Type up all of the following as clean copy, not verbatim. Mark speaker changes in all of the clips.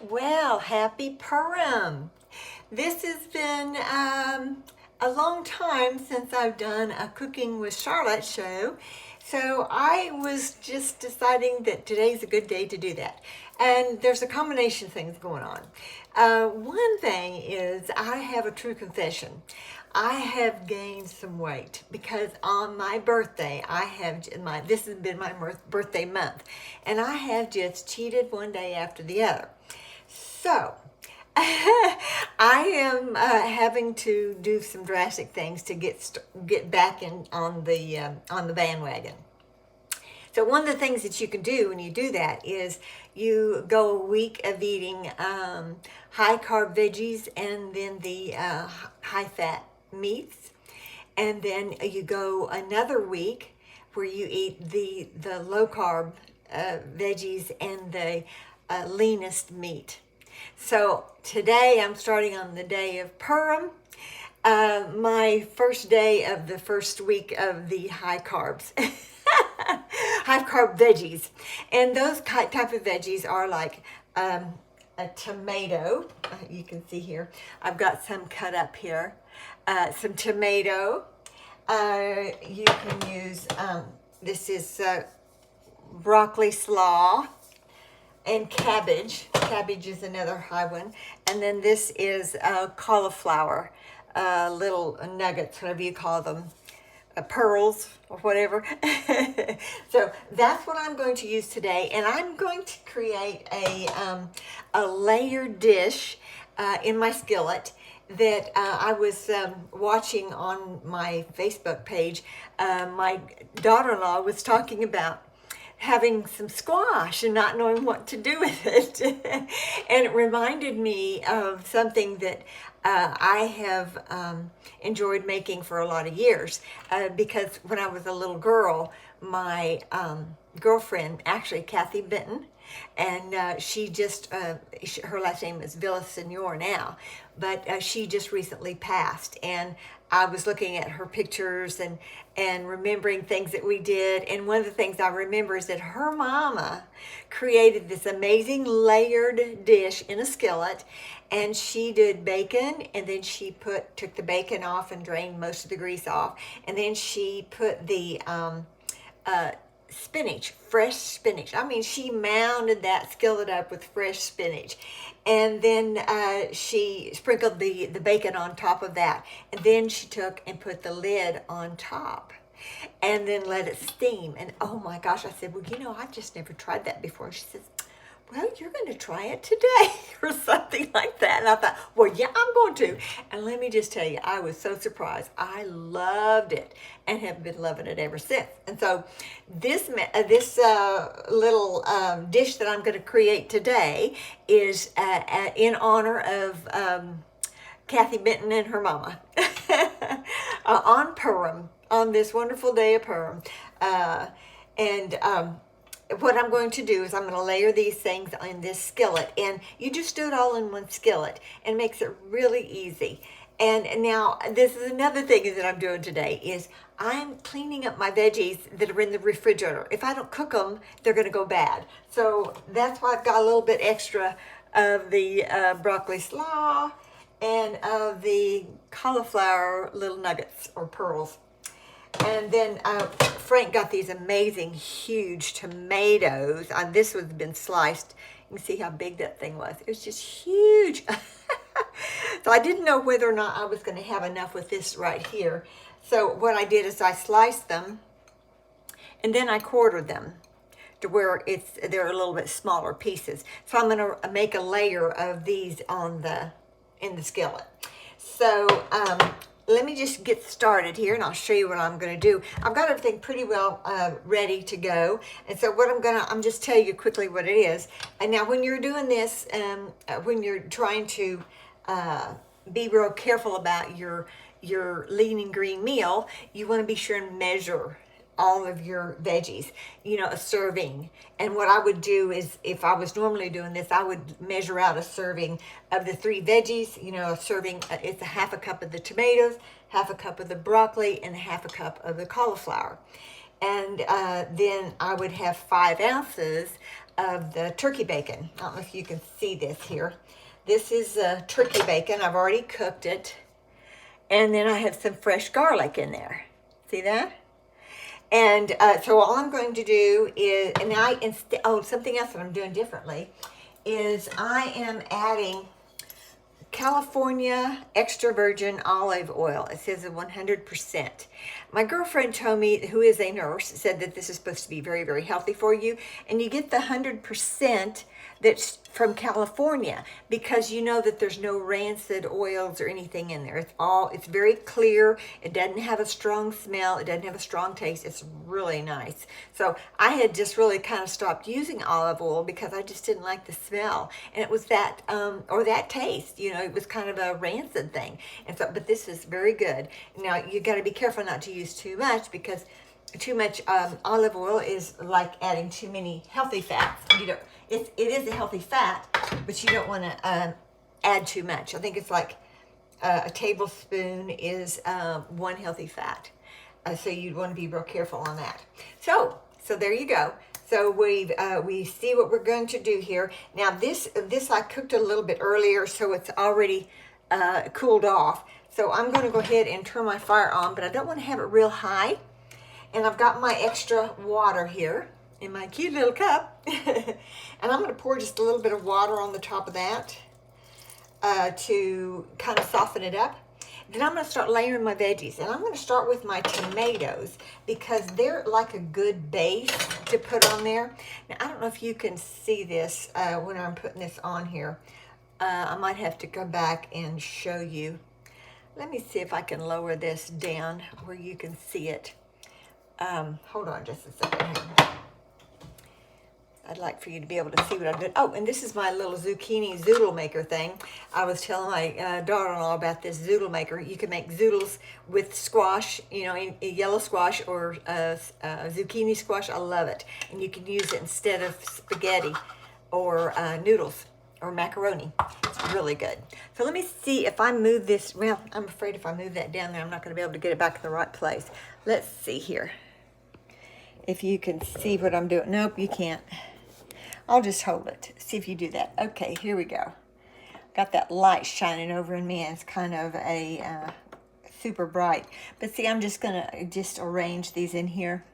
Speaker 1: Well, happy Purim. This has been a long time since I've done a Cooking with Charlotte show. So I was just deciding that today's a good day to do that. And there's a combination of things going on. One thing is I have a true confession. I have gained some weight because on my birthday, this has been my birthday month, and I have just cheated one day after the other. So, I am having to do some drastic things to get back in on the bandwagon. So one of the things that you can do when you do that is you go a week of eating high carb veggies and then the high fat meats, and then you go another week where you eat the low carb veggies and the leanest meat. So today I'm starting on the day of Purim, my first day of the first week of the high carbs. High carb veggies, and those type of veggies are like a tomato. You can see here, I've got some cut up here. Some tomato. You can use this is broccoli slaw and cabbage. Cabbage is another high one, and then this is cauliflower, little nuggets, whatever you call them. Pearls or whatever. So that's what I'm going to use today, and I'm going to create a layered dish in my skillet that I was watching on my Facebook page. My daughter-in-law was talking about having some squash and not knowing what to do with it. And it reminded me of something that I have enjoyed making for a lot of years, because when I was a little girl, my girlfriend, actually Kathy Benton, and her last name is Villasenor now, but she just recently passed, and I was looking at her pictures and remembering things that we did. And one of the things I remember is that her mama created this amazing layered dish in a skillet, and she did bacon, and then she took the bacon off and drained most of the grease off, and then she put the spinach, fresh spinach. I mean, she mounded that skillet up with fresh spinach. And then she sprinkled the bacon on top of that. And then she took and put the lid on top and then let it steam. And oh my gosh, I said, well, I've just never tried that before. She says, well, you're going to try it today or something like that. And I thought, well, yeah, I'm going to. And let me just tell you, I was so surprised. I loved it and have been loving it ever since. And so this little dish that I'm going to create today is in honor of Kathy Benton and her mama on Purim, on this wonderful day of Purim. And what I'm going to do is I'm going to layer these things in this skillet, and you just do it all in one skillet, and it makes it really easy. And now this is another thing that I'm doing today is I'm cleaning up my veggies that are in the refrigerator. If I don't cook them, they're going to go bad. So that's why I've got a little bit extra of the broccoli slaw and of the cauliflower little nuggets or pearls. And then Frank got these amazing huge tomatoes. This was been sliced. You can see how big that thing was. It was just huge. So I didn't know whether or not I was going to have enough with this right here. So what I did is I sliced them, and then I quartered them to where they're a little bit smaller pieces. So I'm going to make a layer of these in the skillet. So let me just get started here, and I'll show you what I'm going to do. I've got everything pretty well ready to go, and so I'm just tell you quickly what it is. And now, when you're doing this, when you're trying to be real careful about your lean and green meal, you want to be sure and measure all of your veggies, a serving. And what I would do is, if I was normally doing this, I would measure out a serving of the 3 veggies, a serving, it's a half a cup of the tomatoes, half a cup of the broccoli, and half a cup of the cauliflower. And then I would have 5 ounces of the turkey bacon. I don't know if you can see this here. This is turkey bacon. I've already cooked it. And then I have some fresh garlic in there. See that? And so all I'm going to do is, something else that I'm doing differently is I am adding California extra virgin olive oil. It says 100%. My girlfriend told me, who is a nurse, said that this is supposed to be very, very healthy for you. And you get the 100% that's from California because you know that there's no rancid oils or anything in there. It's very clear. It doesn't have a strong smell. It doesn't have a strong taste. It's really nice. So I had just really kind of stopped using olive oil because I just didn't like the smell. And it was that, or that taste, you know, it was kind of a rancid thing. And so, but this is very good. Now you got to be careful not to use too much because too much olive oil is like adding too many healthy fats. It is a healthy fat, but you don't want to add too much. I think it's like a tablespoon is one healthy fat. So you'd want to be real careful on that. So there you go. So we see what we're going to do here. Now this I cooked a little bit earlier, so it's already cooled off. So I'm going to go ahead and turn my fire on, but I don't want to have it real high. And I've got my extra water here in my cute little cup. And I'm going to pour just a little bit of water on the top of that to kind of soften it up. Then I'm going to start layering my veggies. And I'm going to start with my tomatoes because they're like a good base to put on there. Now, I don't know if you can see this when I'm putting this on here. I might have to go back and show you. Let me see if I can lower this down where you can see it. Hold on just a second here. I'd like for you to be able to see what I'm doing. Oh, and this is my little zucchini zoodle maker thing. I was telling my daughter-in-law about this zoodle maker. You can make zoodles with squash, you know, yellow squash or zucchini squash. I love it. And you can use it instead of spaghetti or noodles or macaroni. It's really good. So let me see if I move this. Well, I'm afraid if I move that down there, I'm not going to be able to get it back in the right place. Let's see here. If you can see what I'm doing. Nope, you can't. I'll just hold it. See if you do that. Okay, here we go. Got that light shining over in me, and it's kind of a super bright. But see, I'm just going to arrange these in here.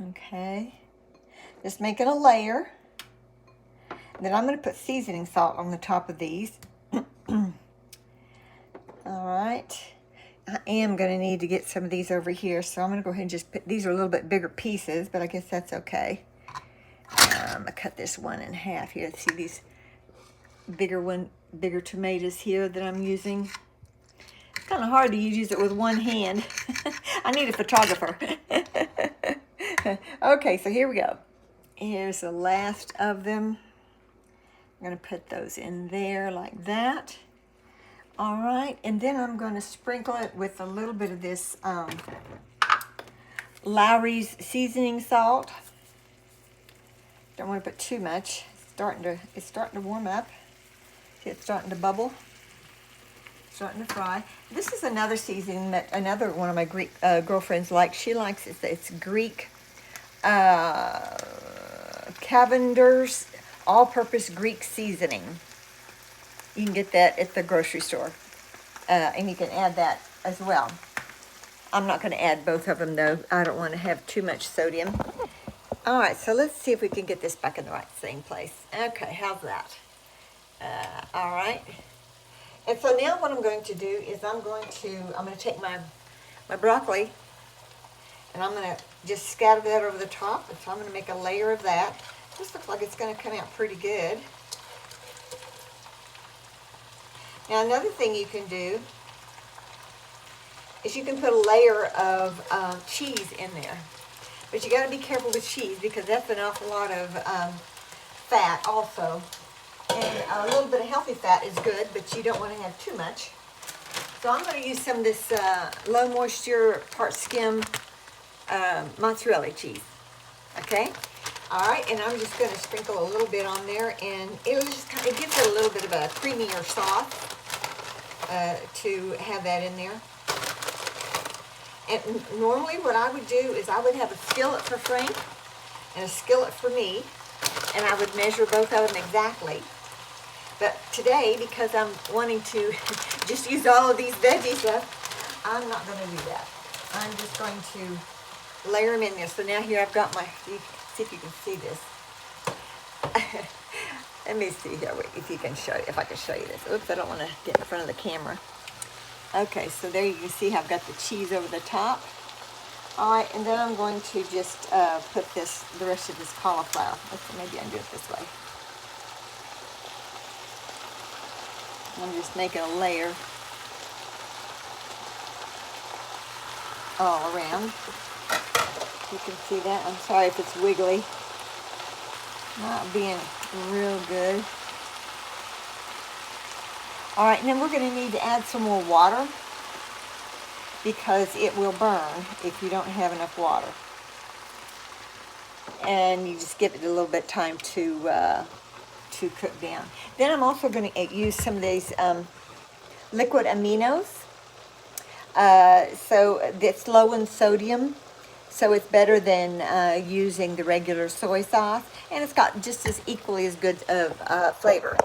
Speaker 1: Okay. Just making a layer. Then I'm going to put seasoning salt on the top of these. All right. I am going to need to get some of these over here, so I'm going to go ahead and just put, these are a little bit bigger pieces, but I guess that's okay. I'm going to cut this one in half here. See these bigger tomatoes here that I'm using? It's kind of hard to use it with one hand. I need a photographer. Okay, so here we go. Here's the last of them. I'm going to put those in there like that. All right, and then I'm going to sprinkle it with a little bit of this Lowry's seasoning salt. Don't want to put too much. It's starting to warm up. See, it's starting to bubble. Starting to fry. This is another seasoning that another one of my Greek girlfriends likes. She likes it. It's Greek Cavender's all-purpose Greek seasoning. You can get that at the grocery store. And you can add that as well. I'm not going to add both of them, though. I don't want to have too much sodium. All right, so let's see if we can get this back in the right same place. Okay, how's that? All right. And so now what I'm going to do is I'm going to take my broccoli, and I'm going to just scatter that over the top. And so I'm going to make a layer of that. This looks like it's going to come out pretty good. Now another thing you can do is you can put a layer of cheese in there. But you got to be careful with cheese because that's an awful lot of fat also. And a little bit of healthy fat is good, but you don't want to have too much. So I'm going to use some of this low moisture, part skim mozzarella cheese. Okay? All right, and I'm just going to sprinkle a little bit on there, and it gives it a little bit of a creamier sauce to have that in there. And normally what I would do is I would have a skillet for Frank, and a skillet for me, and I would measure both of them exactly. But today, because I'm wanting to just use all of these veggies up, I'm not going to do that. I'm just going to layer them in there. So now here I've got my, see if you can see this. Let me see here if you can show, if I can show you this. Oops, I don't want to get in front of the camera. Okay, so there you can see I've got the cheese over the top. All right, and then I'm going to just put the rest of this cauliflower. Maybe I can do it this way. I'm just making a layer all around. You can see that. I'm sorry if it's wiggly. Not being real good. All right, and then we're going to need to add some more water because it will burn if you don't have enough water. And you just give it a little bit of time to cook down. Then I'm also going to use some of these liquid aminos. So it's low in sodium, so it's better than using the regular soy sauce, and it's got just as equally as good of flavor.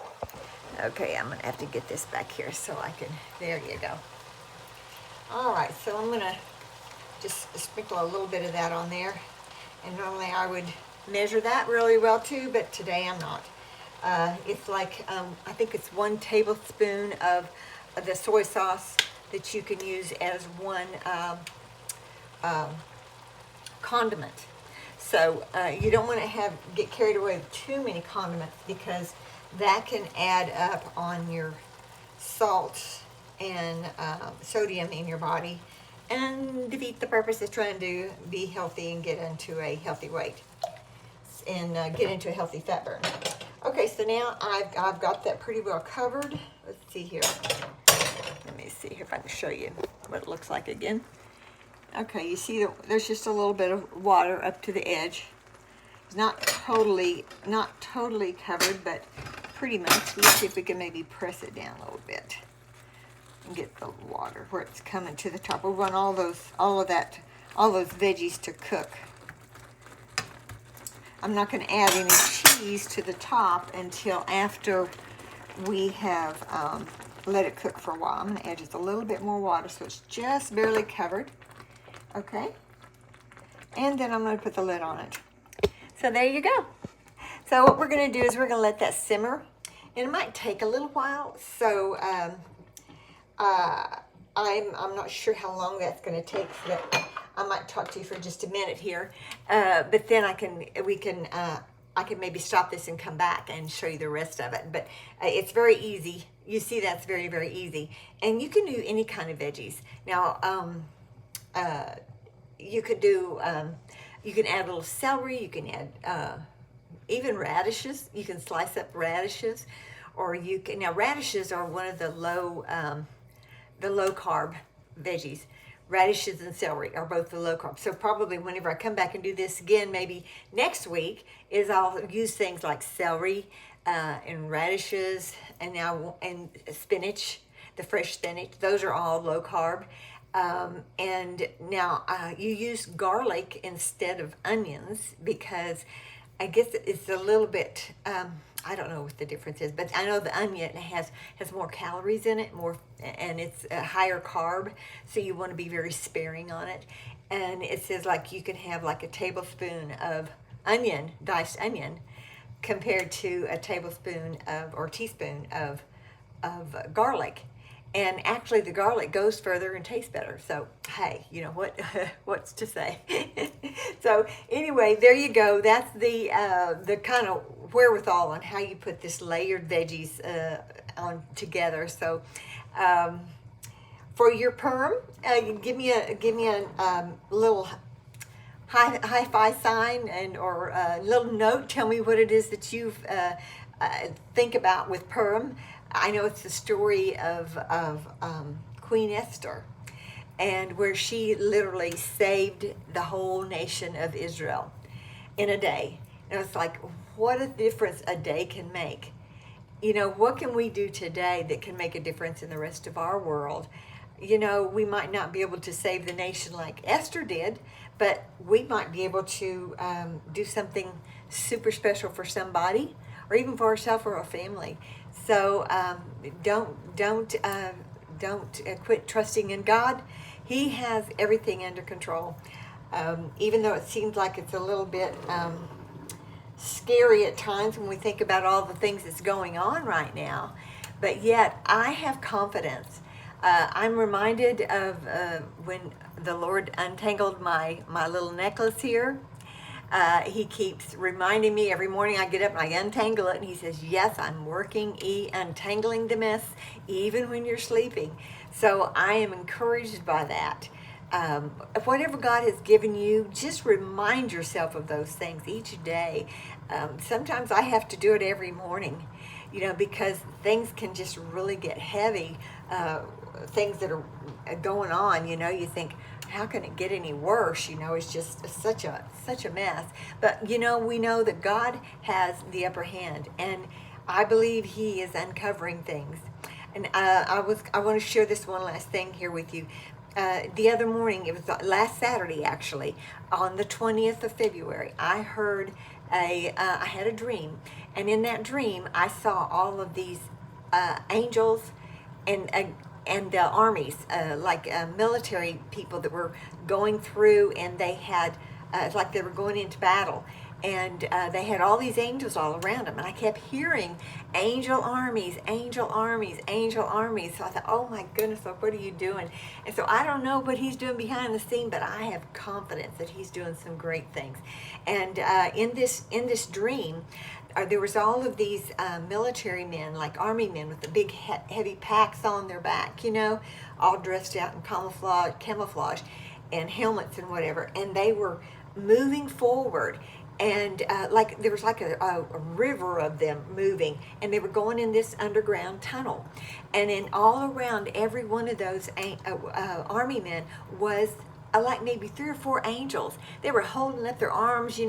Speaker 1: Okay, I'm going to have to get this back here so I can, there you go. All right, so I'm going to just sprinkle a little bit of that on there, and normally I would measure that really well too, but today I'm not. It's like, I think it's 1 tablespoon of the soy sauce that you can use as 1 condiment. So you don't want to get carried away with too many condiments because that can add up on your salt and sodium in your body and defeat the purpose of trying to be healthy and get into a healthy weight and get into a healthy fat burn. Okay, so now I've got that pretty well covered. Let's see here. Let me see here if I can show you what it looks like again. Okay, you see there's just a little bit of water up to the edge. It's not totally covered, but pretty much. Let's see if we can maybe press it down a little bit and get the water where it's coming to the top. We'll run all those veggies to cook. I'm not going to add any cheese to the top until after we have let it cook for a while. I'm going to add just a little bit more water so it's just barely covered. Okay. And then I'm going to put the lid on it. So there you go. So what we're going to do is we're going to let that simmer. And it might take a little while. So I'm not sure how long that's going to take. But I might talk to you for just a minute here, but then I can maybe stop this and come back and show you the rest of it. But it's very easy. You see, that's very, very easy, and you can do any kind of veggies. Now, you could do, you can add a little celery. You can add even radishes. You can slice up radishes, or you can. Now, radishes are one of the low carb veggies. Radishes and celery are both the low carb. So probably whenever I come back and do this again, maybe next week, is I'll use things like celery and radishes and spinach, the fresh spinach. Those are all low carb. And now you use garlic instead of onions because I guess it's a little bit, I don't know what the difference is, but I know the onion has more calories in it, and it's a higher carb, so you want to be very sparing on it. And it says like you can have like a tablespoon of onion, diced onion, compared to a tablespoon or teaspoon of garlic. And actually the garlic goes further and tastes better. So, hey, you know what? What's to say? So anyway, there you go. That's the kind of wherewithal on how you put this layered veggies on together. So for your Purim, give me a little high five sign or a little note. Tell me what it is that you think about with Purim. I know it's the story of Queen Esther, and where she literally saved the whole nation of Israel in a day. And it's like, what a difference a day can make. You know, what can we do today that can make a difference in the rest of our world? we might not be able to save the nation like Esther did, but we might be able to do something super special for somebody, or even for ourselves or our family. So don't quit trusting in God. He has everything under control. Even though it seems like it's a little bit scary at times when we think about all the things that's going on right now, but yet I have confidence. I'm reminded of when the Lord untangled my little necklace here. He keeps reminding me every morning I get up and I untangle it, and he says, yes, I'm working, untangling the mess, even when you're sleeping. So I am encouraged by that. Whatever God has given you, just remind yourself of those things each day. Sometimes I have to do it every morning, because things can just really get heavy. Things that are going on, you think, how can it get any worse? It's just such a mess. But we know that God has the upper hand, and I believe He is uncovering things. And I want to share this one last thing here with you. The other morning, it was last Saturday actually, on the 20th of February, I heard I had a dream, and in that dream I saw all of these angels and armies, like military people that were going through, and they had, it's like they were going into battle, and they had all these angels all around them, and I kept hearing angel armies, angel armies, angel armies. So I thought, oh my goodness, Lord, what are you doing? And so I don't know what He's doing behind the scene, but I have confidence that He's doing some great things. And in this dream, there was all of these military men, like army men, with the big heavy packs on their back, all dressed out in camouflage and helmets and whatever, and they were moving forward, and like there was like a river of them moving, and they were going in this underground tunnel, and in all around every one of those army men was like maybe 3 or 4 angels. They were holding up their arms,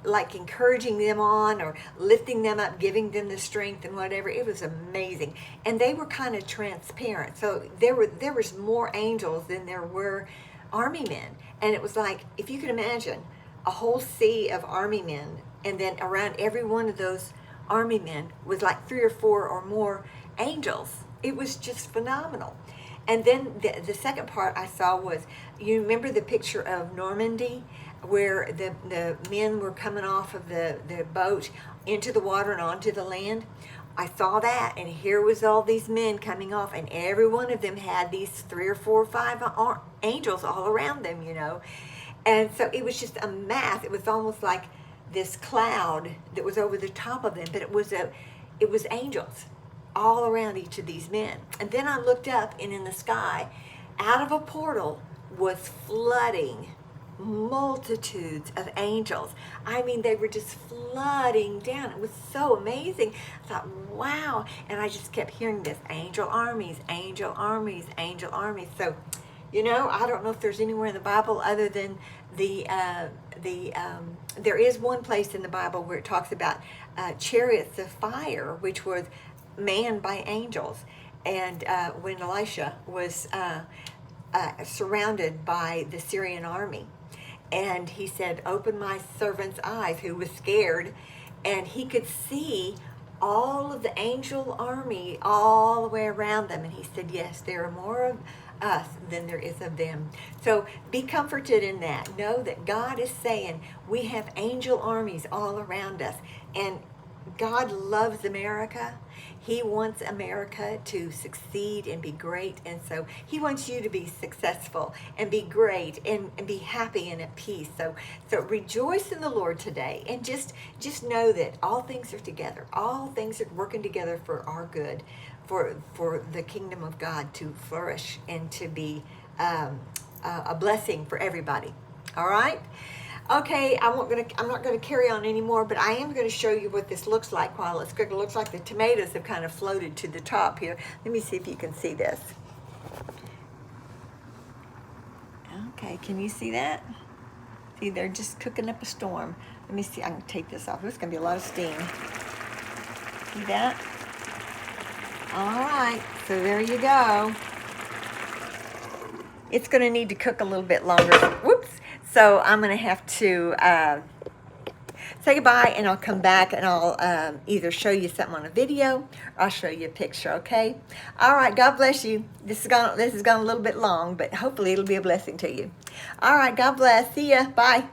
Speaker 1: like encouraging them on or lifting them up, giving them the strength and whatever. It was amazing. And they were kind of transparent. So there was more angels than there were army men. And it was like, if you can imagine, a whole sea of army men, and then around every one of those army men was like 3 or 4 or more angels. It was just phenomenal. And then the second part I saw was, you remember the picture of Normandy, where the men were coming off of the boat into the water and onto the land? I saw that, and here was all these men coming off, and every one of them had these 3 or 4 or 5 angels all around them, And so it was just a mass. It was almost like this cloud that was over the top of them, but it was angels all around each of these men. And then I looked up, and in the sky, out of a portal, was flooding multitudes of angels. I mean, they were just flooding down. It was so amazing. I thought, wow. And I just kept hearing this, angel armies, angel armies, angel armies. So, I don't know if there's anywhere in the Bible other than there is one place in the Bible where it talks about chariots of fire, which was manned by angels. And when Elisha was surrounded by the Syrian army, and he said, open my servant's eyes, who was scared, and he could see all of the angel army all the way around them. And he said, yes, there are more of us than there is of them. So be comforted in that. Know that God is saying we have angel armies all around us. And God loves America. He wants America to succeed and be great. And so He wants you to be successful and be great and be happy and at peace. So rejoice in the Lord today, and just know that all things are together. All things are working together for our good, for the kingdom of God to flourish and to be a blessing for everybody. All right? Okay, I'm not going to carry on anymore, but I am going to show you what this looks like while it's cooking. It looks like the tomatoes have kind of floated to the top here. Let me see if you can see this. Okay, can you see that? See, they're just cooking up a storm. Let me see, I can take this off. There's going to be a lot of steam. See that? All right, so there you go. It's going to need to cook a little bit longer. Whoops. So I'm going to have to say goodbye, and I'll come back and I'll either show you something on a video or I'll show you a picture, okay? All right, God bless you. This has gone a little bit long, but hopefully it'll be a blessing to you. All right, God bless. See ya. Bye.